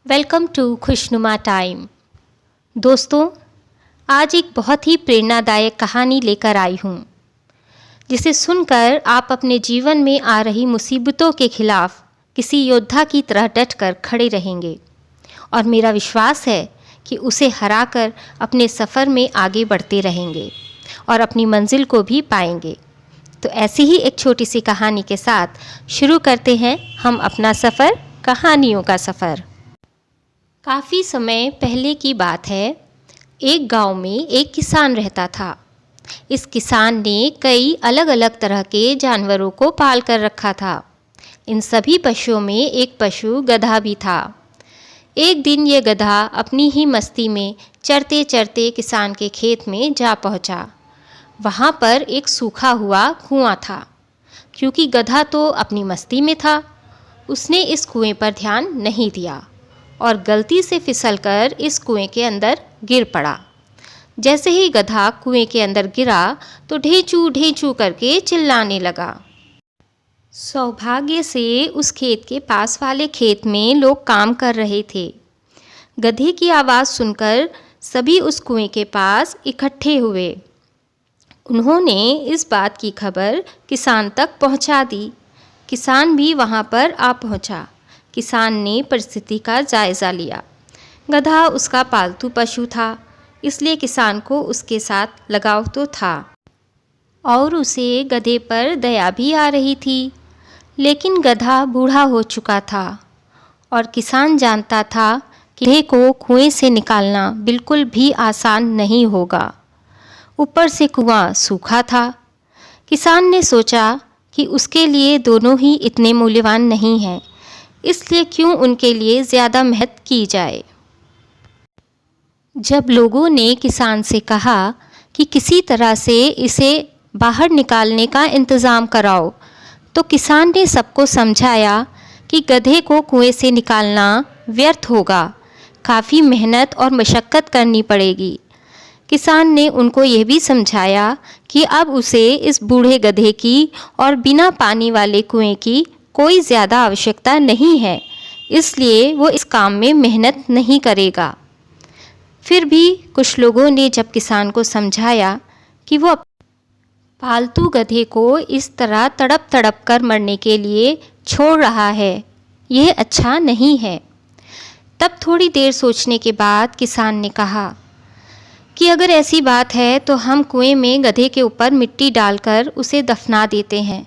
Welcome to खुशनुमा time. दोस्तों, आज एक बहुत ही प्रेरणादायक कहानी लेकर आई हूँ, जिसे सुनकर आप अपने जीवन में आ रही मुसीबतों के खिलाफ किसी योद्धा की तरह डटकर खड़े रहेंगे और मेरा विश्वास है कि उसे हराकर अपने सफ़र में आगे बढ़ते रहेंगे और अपनी मंजिल को भी पाएंगे। तो ऐसी ही एक छोटी सी कहानी के साथ शुरू करते हैं हम अपना सफ़र, कहानियों का सफ़र। काफ़ी समय पहले की बात है। एक गांव में एक किसान रहता था। इस किसान ने कई अलग अलग तरह के जानवरों को पाल कर रखा था। इन सभी पशुओं में एक पशु गधा भी था। एक दिन ये गधा अपनी ही मस्ती में चरते चरते किसान के खेत में जा पहुंचा। वहाँ पर एक सूखा हुआ कुआं था। क्योंकि गधा तो अपनी मस्ती में था, उसने इस कुएं पर ध्यान नहीं दिया और गलती से फिसलकर इस कुएं के अंदर गिर पड़ा। जैसे ही गधा कुएं के अंदर गिरा तो ढेंचू ढेंचू करके चिल्लाने लगा। सौभाग्य से उस खेत के पास वाले खेत में लोग काम कर रहे थे। गधे की आवाज़ सुनकर सभी उस कुएं के पास इकट्ठे हुए। उन्होंने इस बात की खबर किसान तक पहुंचा दी। किसान भी वहां पर आ पहुंचा। किसान ने परिस्थिति का जायज़ा लिया। गधा उसका पालतू पशु था, इसलिए किसान को उसके साथ लगाव तो था और उसे गधे पर दया भी आ रही थी। लेकिन गधा बूढ़ा हो चुका था और किसान जानता था कि गधे को कुएं से निकालना बिल्कुल भी आसान नहीं होगा। ऊपर से कुआं सूखा था। किसान ने सोचा कि उसके लिए दोनों ही इतने मूल्यवान नहीं हैं, इसलिए क्यों उनके लिए ज़्यादा मेहनत की जाए। जब लोगों ने किसान से कहा कि किसी तरह से इसे बाहर निकालने का इंतज़ाम कराओ, तो किसान ने सबको समझाया कि गधे को कुएं से निकालना व्यर्थ होगा, काफ़ी मेहनत और मशक्क़त करनी पड़ेगी। किसान ने उनको यह भी समझाया कि अब उसे इस बूढ़े गधे की और बिना पानी वाले कुएं की कोई ज़्यादा आवश्यकता नहीं है, इसलिए वो इस काम में मेहनत नहीं करेगा। फिर भी कुछ लोगों ने जब किसान को समझाया कि वो पालतू गधे को इस तरह तड़प तड़प कर मरने के लिए छोड़ रहा है, यह अच्छा नहीं है। तब थोड़ी देर सोचने के बाद किसान ने कहा कि अगर ऐसी बात है तो हम कुएं में गधे के ऊपर मिट्टी डालकर उसे दफना देते हैं,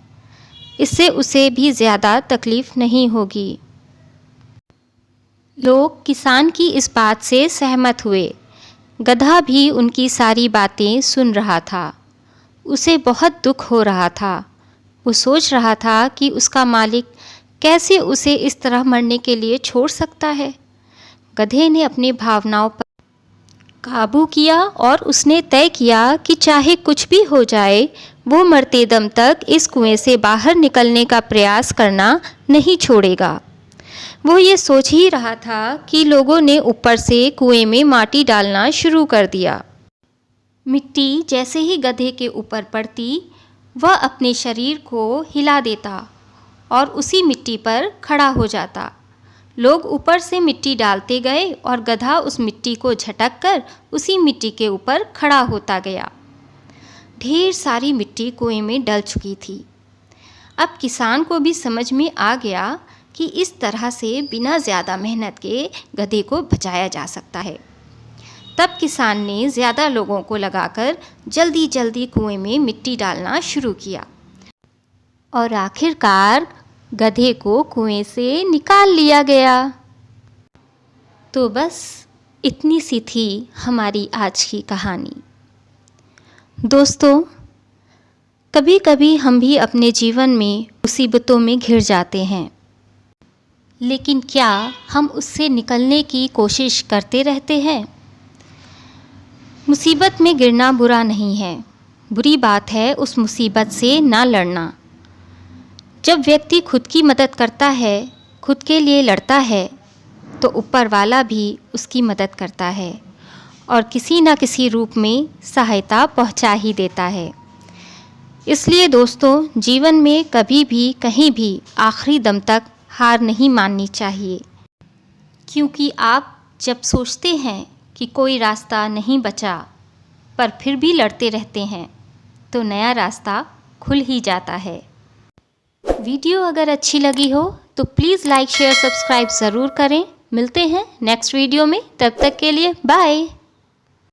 इससे उसे भी ज़्यादा तकलीफ़ नहीं होगी। लोग किसान की इस बात से सहमत हुए। गधा भी उनकी सारी बातें सुन रहा था। उसे बहुत दुख हो रहा था। वो सोच रहा था कि उसका मालिक कैसे उसे इस तरह मरने के लिए छोड़ सकता है। गधे ने अपनी भावनाओं पर काबू किया और उसने तय किया कि चाहे कुछ भी हो जाए, वो मरते दम तक इस कुएं से बाहर निकलने का प्रयास करना नहीं छोड़ेगा। वो ये सोच ही रहा था कि लोगों ने ऊपर से कुएं में माटी डालना शुरू कर दिया। मिट्टी जैसे ही गधे के ऊपर पड़ती, वह अपने शरीर को हिला देता और उसी मिट्टी पर खड़ा हो जाता। लोग ऊपर से मिट्टी डालते गए और गधा उस मिट्टी को झटक कर उसी मिट्टी के ऊपर खड़ा होता गया। ढेर सारी मिट्टी कुएं में डल चुकी थी। अब किसान को भी समझ में आ गया कि इस तरह से बिना ज़्यादा मेहनत के गधे को बचाया जा सकता है। तब किसान ने ज़्यादा लोगों को लगाकर जल्दी जल्दी कुएं में मिट्टी डालना शुरू किया और आखिरकार गधे को कुएं से निकाल लिया गया। तो बस इतनी सी थी हमारी आज की कहानी। दोस्तों, कभी कभी हम भी अपने जीवन में मुसीबतों में घिर जाते हैं, लेकिन क्या हम उससे निकलने की कोशिश करते रहते हैं? मुसीबत में गिरना बुरा नहीं है, बुरी बात है उस मुसीबत से ना लड़ना। जब व्यक्ति खुद की मदद करता है, खुद के लिए लड़ता है, तो ऊपर वाला भी उसकी मदद करता है और किसी न किसी रूप में सहायता पहुंचा ही देता है। इसलिए दोस्तों, जीवन में कभी भी कहीं भी आखिरी दम तक हार नहीं माननी चाहिए। क्योंकि आप जब सोचते हैं कि कोई रास्ता नहीं बचा पर फिर भी लड़ते रहते हैं तो नया रास्ता खुल ही जाता है। वीडियो अगर अच्छी लगी हो तो प्लीज़ लाइक शेयर सब्सक्राइब ज़रूर करें। मिलते हैं नेक्स्ट वीडियो में, तब तक के लिए बाय।